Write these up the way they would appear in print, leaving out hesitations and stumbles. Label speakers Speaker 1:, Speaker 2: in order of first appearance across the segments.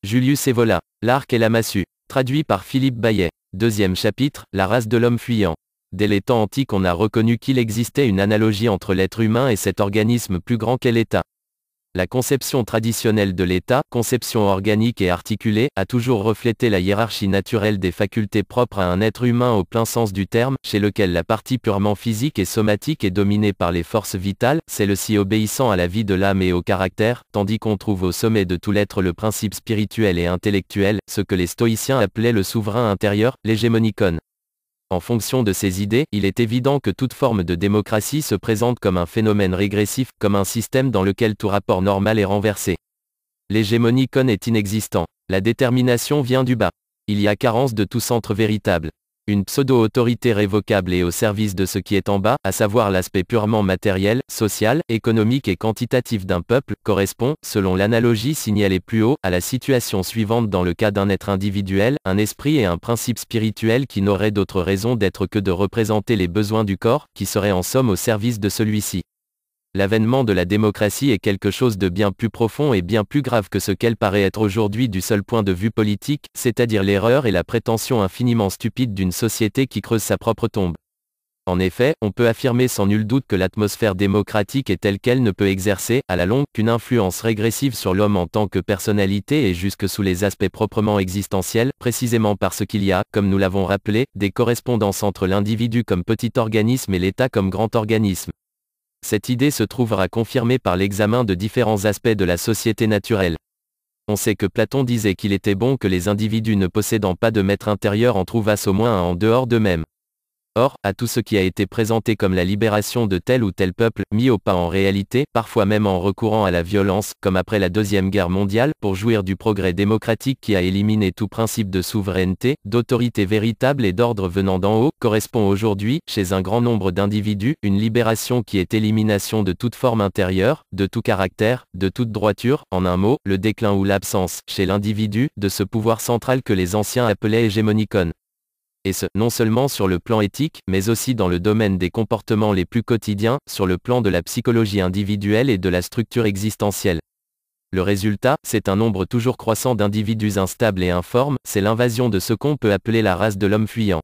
Speaker 1: Julius Evola, L'arc et la massue. Traduit par Philippe Bayet. Deuxième chapitre, la race de l'homme fuyant. Dès les temps antiques on a reconnu qu'il existait une analogie entre l'être humain et cet organisme plus grand qu'est l'État. La conception traditionnelle de l'État, conception organique et articulée, a toujours reflété la hiérarchie naturelle des facultés propres à un être humain au plein sens du terme, chez lequel la partie purement physique et somatique est dominée par les forces vitales, celle-ci obéissant à la vie de l'âme et au caractère, tandis qu'on trouve au sommet de tout l'être le principe spirituel et intellectuel, ce que les stoïciens appelaient le souverain intérieur, l'hégémonikon. En fonction de ces idées, il est évident que toute forme de démocratie se présente comme un phénomène régressif, comme un système dans lequel tout rapport normal est renversé. L'hégémonikon est inexistant. La détermination vient du bas. Il y a carence de tout centre véritable. Une pseudo-autorité révocable et au service de ce qui est en bas, à savoir l'aspect purement matériel, social, économique et quantitatif d'un peuple, correspond, selon l'analogie signalée plus haut, à la situation suivante dans le cas d'un être individuel, un esprit et un principe spirituel qui n'auraient d'autre raison d'être que de représenter les besoins du corps, qui seraient en somme au service de celui-ci. L'avènement de la démocratie est quelque chose de bien plus profond et bien plus grave que ce qu'elle paraît être aujourd'hui du seul point de vue politique, c'est-à-dire l'erreur et la prétention infiniment stupide d'une société qui creuse sa propre tombe. En effet, on peut affirmer sans nul doute que l'atmosphère démocratique est telle qu'elle ne peut exercer, à la longue, qu'une influence régressive sur l'homme en tant que personnalité et jusque sous les aspects proprement existentiels, précisément parce qu'il y a, comme nous l'avons rappelé, des correspondances entre l'individu comme petit organisme et l'État comme grand organisme. Cette idée se trouvera confirmée par l'examen de différents aspects de la société naturelle. On sait que Platon disait qu'il était bon que les individus ne possédant pas de maître intérieur en trouvassent au moins un en dehors d'eux-mêmes. Or, à tout ce qui a été présenté comme la libération de tel ou tel peuple, mis au pas en réalité, parfois même en recourant à la violence, comme après la Deuxième Guerre mondiale, pour jouir du progrès démocratique qui a éliminé tout principe de souveraineté, d'autorité véritable et d'ordre venant d'en haut, correspond aujourd'hui, chez un grand nombre d'individus, une libération qui est élimination de toute forme intérieure, de tout caractère, de toute droiture, en un mot, le déclin ou l'absence, chez l'individu, de ce pouvoir central que les anciens appelaient hégémonikon. Et ce, non seulement sur le plan éthique, mais aussi dans le domaine des comportements les plus quotidiens, sur le plan de la psychologie individuelle et de la structure existentielle. Le résultat, c'est un nombre toujours croissant d'individus instables et informes, c'est l'invasion de ce qu'on peut appeler la race de l'homme fuyant.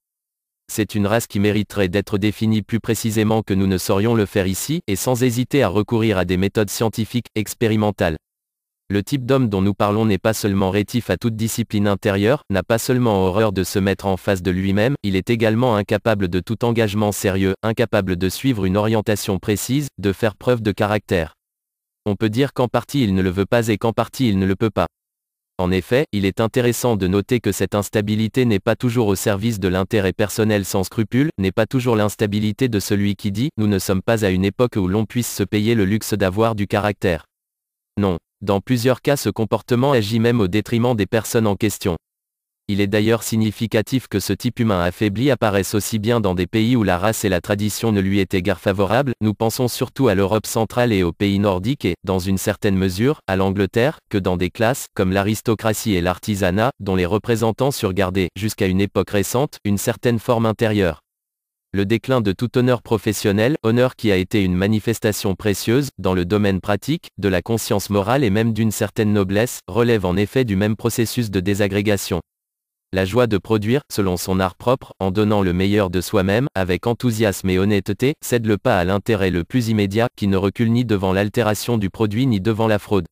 Speaker 1: C'est une race qui mériterait d'être définie plus précisément que nous ne saurions le faire ici, et sans hésiter à recourir à des méthodes scientifiques, expérimentales. Le type d'homme dont nous parlons n'est pas seulement rétif à toute discipline intérieure, n'a pas seulement horreur de se mettre en face de lui-même, il est également incapable de tout engagement sérieux, incapable de suivre une orientation précise, de faire preuve de caractère. On peut dire qu'en partie il ne le veut pas et qu'en partie il ne le peut pas. En effet, il est intéressant de noter que cette instabilité n'est pas toujours au service de l'intérêt personnel sans scrupule, n'est pas toujours l'instabilité de celui qui dit « nous ne sommes pas à une époque où l'on puisse se payer le luxe d'avoir du caractère ». Non. Dans plusieurs cas ce comportement agit même au détriment des personnes en question. Il est d'ailleurs significatif que ce type humain affaibli apparaisse aussi bien dans des pays où la race et la tradition ne lui étaient guère favorables, nous pensons surtout à l'Europe centrale et aux pays nordiques et, dans une certaine mesure, à l'Angleterre, que dans des classes, comme l'aristocratie et l'artisanat, dont les représentants surgardaient, jusqu'à une époque récente, une certaine forme intérieure. Le déclin de tout honneur professionnel, honneur qui a été une manifestation précieuse, dans le domaine pratique, de la conscience morale et même d'une certaine noblesse, relève en effet du même processus de désagrégation. La joie de produire, selon son art propre, en donnant le meilleur de soi-même, avec enthousiasme et honnêteté, cède le pas à l'intérêt le plus immédiat, qui ne recule ni devant l'altération du produit ni devant la fraude.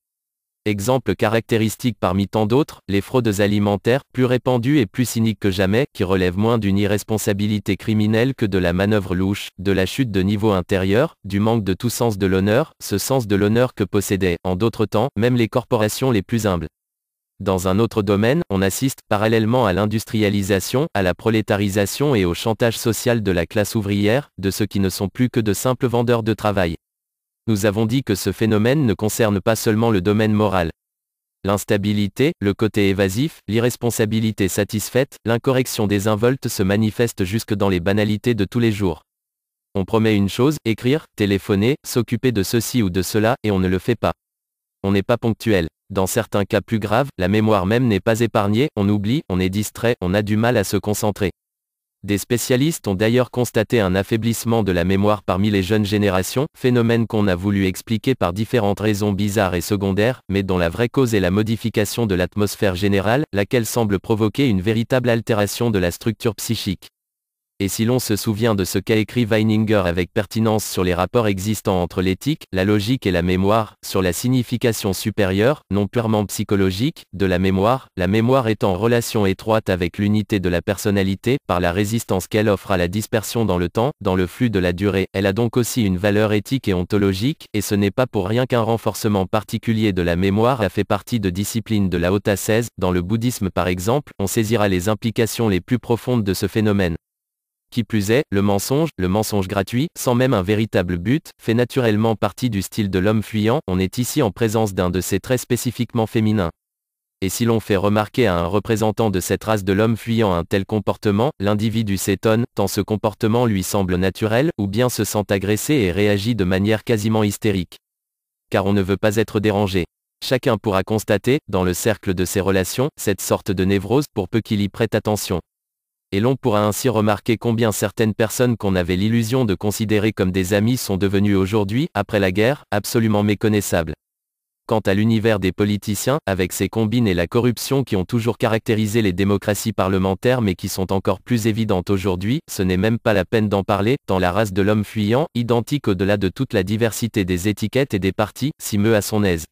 Speaker 1: Exemple caractéristique parmi tant d'autres, les fraudes alimentaires, plus répandues et plus cyniques que jamais, qui relèvent moins d'une irresponsabilité criminelle que de la manœuvre louche, de la chute de niveau intérieur, du manque de tout sens de l'honneur, ce sens de l'honneur que possédaient, en d'autres temps, même les corporations les plus humbles. Dans un autre domaine, on assiste, parallèlement à l'industrialisation, à la prolétarisation et au chantage social de la classe ouvrière, de ceux qui ne sont plus que de simples vendeurs de travail. Nous avons dit que ce phénomène ne concerne pas seulement le domaine moral. L'instabilité, le côté évasif, l'irresponsabilité satisfaite, l'incorrection désinvolte se manifestent jusque dans les banalités de tous les jours. On promet une chose, écrire, téléphoner, s'occuper de ceci ou de cela, et on ne le fait pas. On n'est pas ponctuel. Dans certains cas plus graves, la mémoire même n'est pas épargnée, on oublie, on est distrait, on a du mal à se concentrer. Des spécialistes ont d'ailleurs constaté un affaiblissement de la mémoire parmi les jeunes générations, phénomène qu'on a voulu expliquer par différentes raisons bizarres et secondaires, mais dont la vraie cause est la modification de l'atmosphère générale, laquelle semble provoquer une véritable altération de la structure psychique. Et si l'on se souvient de ce qu'a écrit Weininger avec pertinence sur les rapports existants entre l'éthique, la logique et la mémoire, sur la signification supérieure, non purement psychologique, de la mémoire étant en relation étroite avec l'unité de la personnalité, par la résistance qu'elle offre à la dispersion dans le temps, dans le flux de la durée, elle a donc aussi une valeur éthique et ontologique, et ce n'est pas pour rien qu'un renforcement particulier de la mémoire a fait partie de disciplines de la haute ascèse. Dans le bouddhisme par exemple, on saisira les implications les plus profondes de ce phénomène. Qui plus est, le mensonge gratuit, sans même un véritable but, fait naturellement partie du style de l'homme fuyant. On est ici en présence d'un de ces traits spécifiquement féminins. Et si l'on fait remarquer à un représentant de cette race de l'homme fuyant un tel comportement, l'individu s'étonne, tant ce comportement lui semble naturel, ou bien se sent agressé et réagit de manière quasiment hystérique. Car on ne veut pas être dérangé. Chacun pourra constater, dans le cercle de ses relations, cette sorte de névrose, pour peu qu'il y prête attention. Et l'on pourra ainsi remarquer combien certaines personnes qu'on avait l'illusion de considérer comme des amis sont devenues aujourd'hui, après la guerre, absolument méconnaissables. Quant à l'univers des politiciens, avec ses combines et la corruption qui ont toujours caractérisé les démocraties parlementaires mais qui sont encore plus évidentes aujourd'hui, ce n'est même pas la peine d'en parler, tant la race de l'homme fuyant, identique au-delà de toute la diversité des étiquettes et des partis, s'y meut à son aise.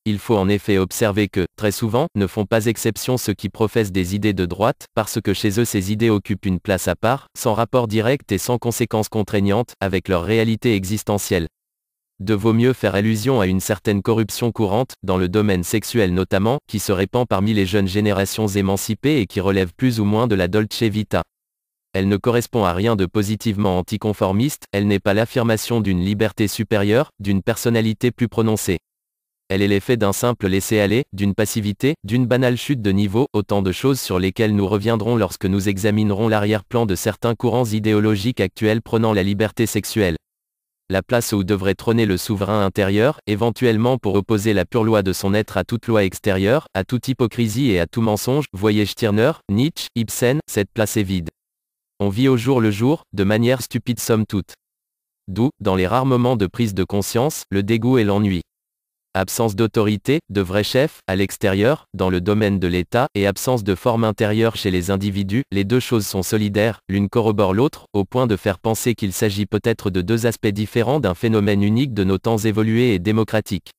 Speaker 1: Il faut en effet observer que, très souvent, ne font pas exception ceux qui professent des idées de droite, parce que chez eux ces idées occupent une place à part, sans rapport direct et sans conséquences contraignantes, avec leur réalité existentielle. De vaut mieux faire allusion à une certaine corruption courante, dans le domaine sexuel notamment, qui se répand parmi les jeunes générations émancipées et qui relève plus ou moins de la dolce vita. Elle ne correspond à rien de positivement anticonformiste, elle n'est pas l'affirmation d'une liberté supérieure, d'une personnalité plus prononcée. Elle est l'effet d'un simple laisser-aller, d'une passivité, d'une banale chute de niveau, autant de choses sur lesquelles nous reviendrons lorsque nous examinerons l'arrière-plan de certains courants idéologiques actuels prônant la liberté sexuelle. La place où devrait trôner le souverain intérieur, éventuellement pour opposer la pure loi de son être à toute loi extérieure, à toute hypocrisie et à tout mensonge, voyez Stirner, Nietzsche, Ibsen, cette place est vide. On vit au jour le jour, de manière stupide somme toute. D'où, dans les rares moments de prise de conscience, le dégoût et l'ennui. Absence d'autorité, de vrai chef, à l'extérieur, dans le domaine de l'État, et absence de forme intérieure chez les individus, les deux choses sont solidaires, l'une corrobore l'autre, au point de faire penser qu'il s'agit peut-être de deux aspects différents d'un phénomène unique de nos temps évolués et démocratiques.